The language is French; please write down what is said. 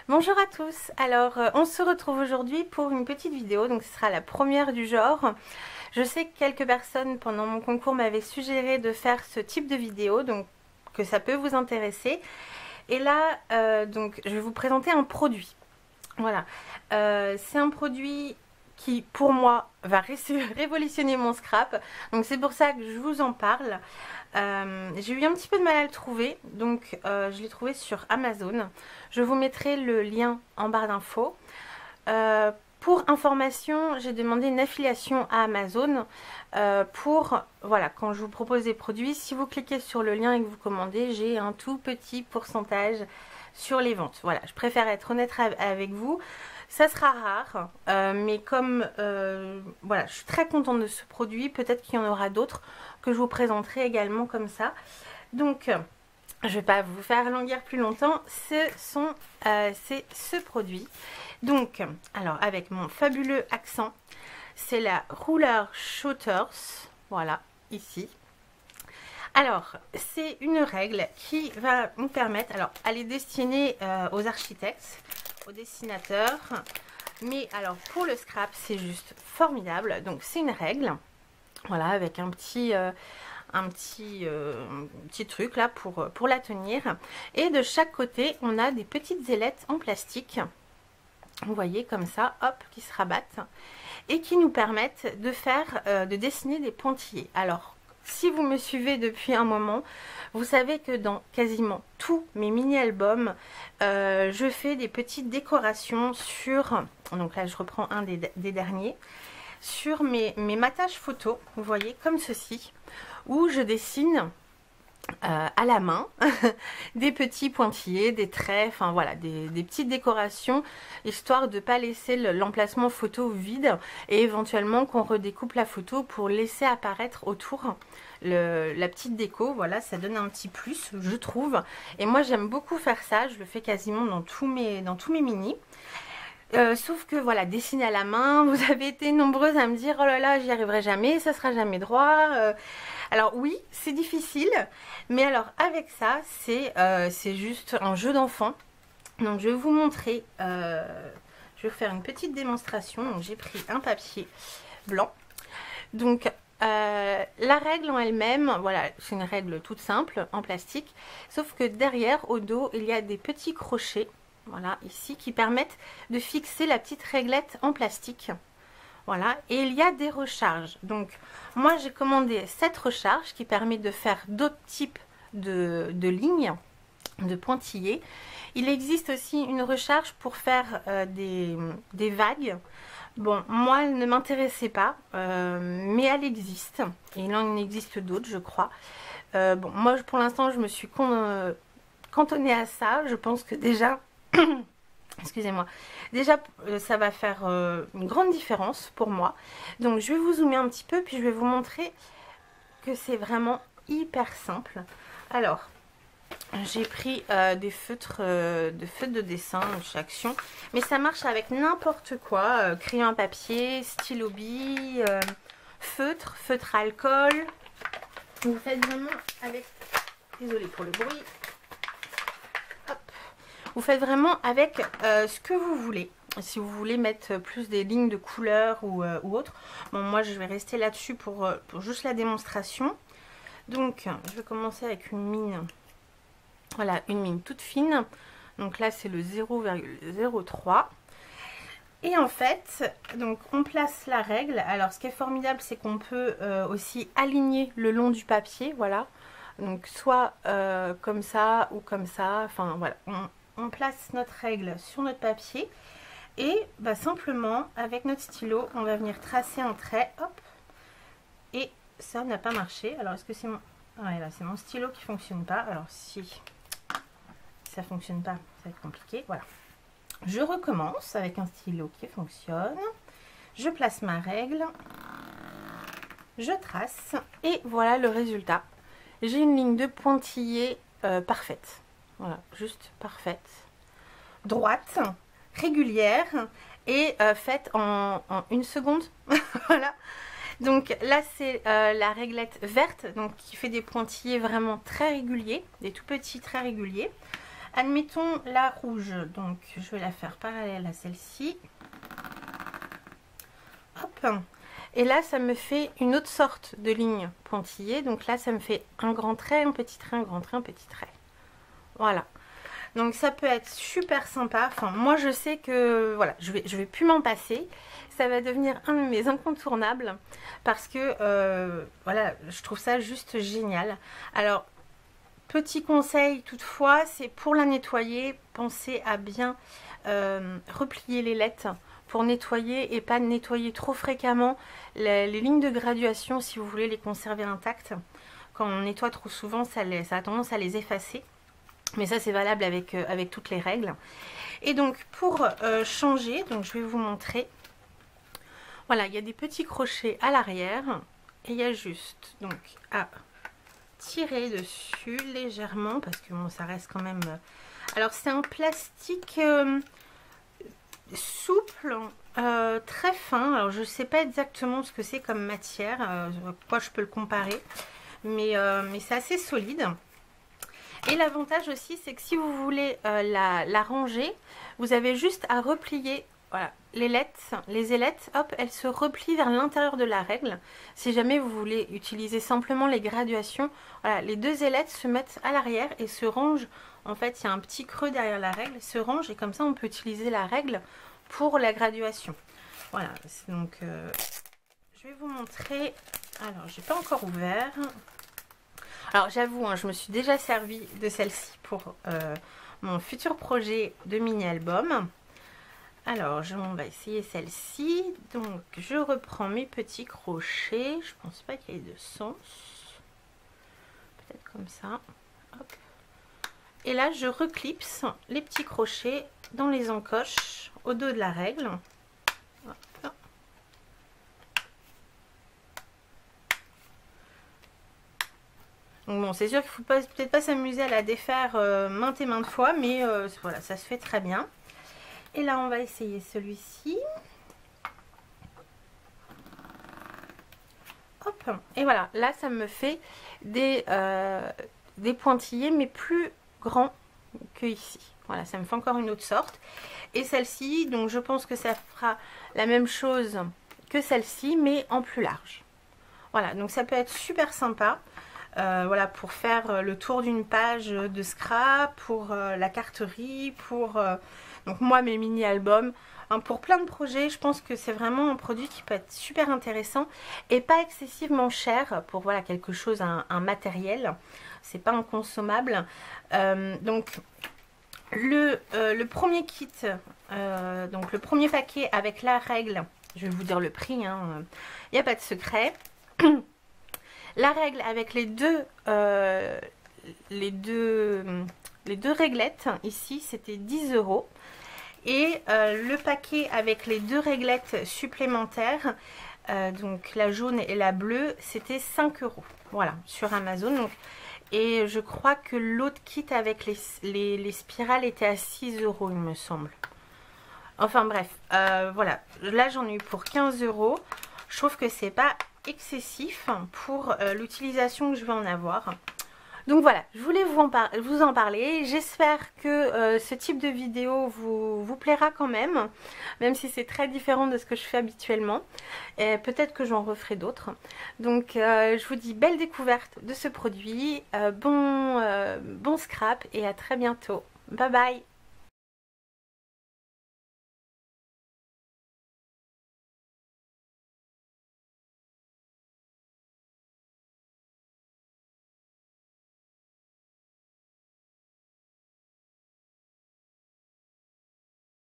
Bonjour à tous, alors on se retrouve aujourd'hui pour une petite vidéo, donc ce sera la première du genre. Je sais que quelques personnes pendant mon concours m'avaient suggéré de faire ce type de vidéo, donc que ça peut vous intéresser. Et là, donc je vais vous présenter un produit. Voilà, c'est un produit qui pour moi va révolutionner mon scrap, donc c'est pour ça que je vous en parle. J'ai eu un petit peu de mal à le trouver, donc je l'ai trouvé sur Amazon. Je vous mettrai le lien en barre d'infos. Pour information, j'ai demandé une affiliation à Amazon pour, voilà, quand je vous propose des produits, si vous cliquez sur le lien et que vous commandez, j'ai un tout petit pourcentage sur les ventes. Voilà, je préfère être honnête avec vous. Ça sera rare, mais comme voilà, je suis très contente de ce produit, peut-être qu'il y en aura d'autres que je vous présenterai également comme ça. Donc, je ne vais pas vous faire languir plus longtemps, c'est ce produit. Donc, alors avec mon fabuleux accent, c'est la Ruler Shooters, voilà, ici. Alors, c'est une règle qui va nous permettre, alors elle est destinée aux architectes, aux dessinateurs, mais alors pour le scrap, c'est juste formidable. Donc c'est une règle, voilà, avec un petit truc là pour la tenir. Et de chaque côté, on a des petites ailettes en plastique, vous voyez, comme ça, hop, qui se rabattent et qui nous permettent de faire, de dessiner des pointillés. Alors, si vous me suivez depuis un moment, vous savez que dans quasiment tous mes mini-albums, je fais des petites décorations sur, donc là je reprends un des derniers, sur mes matages photos, vous voyez, comme ceci, où je dessine à la main des petits pointillés, des traits, enfin voilà, des petites décorations, histoire de ne pas laisser l'emplacement photo vide et éventuellement qu'on redécoupe la photo pour laisser apparaître autour la petite déco. Voilà, ça donne un petit plus, je trouve, et moi j'aime beaucoup faire ça. Je le fais quasiment dans tous mes mini. Sauf que voilà, dessiner à la main, vous avez été nombreuses à me dire oh là là, j'y arriverai jamais, ça sera jamais droit. Alors oui, c'est difficile, mais alors avec ça, c'est juste un jeu d'enfant. Donc je vais vous montrer, je vais vous faire une petite démonstration. Donc j'ai pris un papier blanc. Donc la règle en elle-même, voilà, c'est une règle toute simple en plastique, sauf que derrière, au dos, il y a des petits crochets. Voilà, ici, qui permettent de fixer la petite réglette en plastique. Voilà, et il y a des recharges. Donc, moi, j'ai commandé cette recharge qui permet de faire d'autres types de lignes, de pointillés. Il existe aussi une recharge pour faire des vagues. Bon, moi, elle ne m'intéressait pas, mais elle existe. Et il en existe d'autres, je crois. Bon, moi, pour l'instant, je me suis cantonnée à ça. Je pense que déjà... excusez-moi, déjà ça va faire une grande différence pour moi. Donc je vais vous zoomer un petit peu, puis je vais vous montrer que c'est vraiment hyper simple. Alors j'ai pris des feutres de dessin chez Action, mais ça marche avec n'importe quoi, crayon à papier, stylo bille, feutre à alcool. Vous faites vraiment avec, désolée pour le bruit, vous faites vraiment avec ce que vous voulez. Si vous voulez mettre plus des lignes de couleur ou autre. Bon, moi, je vais rester là-dessus pour juste la démonstration. Donc, je vais commencer avec une mine. Voilà, une mine toute fine. Donc là, c'est le 0,03. Et en fait, donc on place la règle. Alors, ce qui est formidable, c'est qu'on peut aussi aligner le long du papier. Voilà. Donc, soit comme ça ou comme ça. Enfin, voilà. On place notre règle sur notre papier et bah, simplement avec notre stylo on va venir tracer un trait, hop, et ça n'a pas marché. Alors est-ce que c'est mon... ouais, là c'est mon stylo qui fonctionne pas. Alors si ça fonctionne pas, ça va être compliqué. Voilà, je recommence avec un stylo qui fonctionne, je place ma règle, je trace et voilà le résultat. J'ai une ligne de pointillé parfaite. Voilà, juste parfaite, droite, régulière et faite en une seconde. Voilà. Donc là c'est la réglette verte, donc qui fait des pointillés vraiment très réguliers, des tout petits très réguliers. Admettons la rouge, donc je vais la faire parallèle à celle-ci. Hop. Et là, ça me fait une autre sorte de ligne pointillée. Donc là, ça me fait un grand trait, un petit trait, un grand trait, un petit trait. Voilà. Donc ça peut être super sympa. Enfin, moi, je sais que voilà, je vais plus m'en passer. Ça va devenir un de mes incontournables parce que voilà, je trouve ça juste génial. Alors, petit conseil toutefois, c'est pour la nettoyer, pensez à bien replier les lettres pour nettoyer et pas nettoyer trop fréquemment les lignes de graduation si vous voulez les conserver intactes. Quand on nettoie trop souvent, ça a tendance à les effacer. Mais ça c'est valable avec toutes les règles. Et donc pour changer, donc je vais vous montrer. Voilà, il y a des petits crochets à l'arrière et il y a juste donc à tirer dessus légèrement parce que bon, ça reste quand même. Alors c'est un plastique souple, très fin. Alors je sais pas exactement ce que c'est comme matière, quoi je peux le comparer, mais c'est assez solide. Et l'avantage aussi, c'est que si vous voulez la ranger, vous avez juste à replier. Voilà, les ailettes, hop, elles se replient vers l'intérieur de la règle. Si jamais vous voulez utiliser simplement les graduations, voilà, les deux ailettes se mettent à l'arrière et se rangent. En fait, il y a un petit creux derrière la règle, se range et comme ça, on peut utiliser la règle pour la graduation. Voilà, donc je vais vous montrer. Alors, j'ai pas encore ouvert. Alors, j'avoue, hein, je me suis déjà servi de celle-ci pour mon futur projet de mini-album. Alors, on va essayer celle-ci. Donc, je reprends mes petits crochets. Je pense pas qu'il y ait de sens. Peut-être comme ça. Hop. Et là, je reclipse les petits crochets dans les encoches au dos de la règle. Hop. Donc bon, c'est sûr qu'il ne faut peut-être pas s'amuser à la défaire maintes et maintes fois, mais voilà, ça se fait très bien. Et là, on va essayer celui-ci. Hop. Et voilà, là, ça me fait des pointillés, mais plus grands que ici. Voilà, ça me fait encore une autre sorte. Et celle-ci, donc je pense que ça fera la même chose que celle-ci, mais en plus large. Voilà, donc ça peut être super sympa. Voilà, pour faire le tour d'une page de scrap, pour la carterie, pour donc moi mes mini-albums, hein, pour plein de projets. Je pense que c'est vraiment un produit qui peut être super intéressant et pas excessivement cher pour voilà quelque chose, un matériel. C'est pas inconsommable. Donc le premier kit, donc le premier paquet avec la règle, je vais vous dire le prix, hein, il n'y a pas de secret. La règle avec les deux réglettes, ici c'était 10 €. Et le paquet avec les deux réglettes supplémentaires, donc la jaune et la bleue, c'était 5 €. Voilà, sur Amazon. Donc, et je crois que l'autre kit avec les spirales était à 6 €, il me semble. Enfin bref, voilà. Là j'en ai eu pour 15 €. Je trouve que c'est pas excessif pour l'utilisation que je vais en avoir. Donc voilà, je voulais vous en parler. J'espère que ce type de vidéo vous plaira quand même si c'est très différent de ce que je fais habituellement. Peut-être que j'en referai d'autres. Donc je vous dis belle découverte de ce produit, bon scrap et à très bientôt. Bye bye.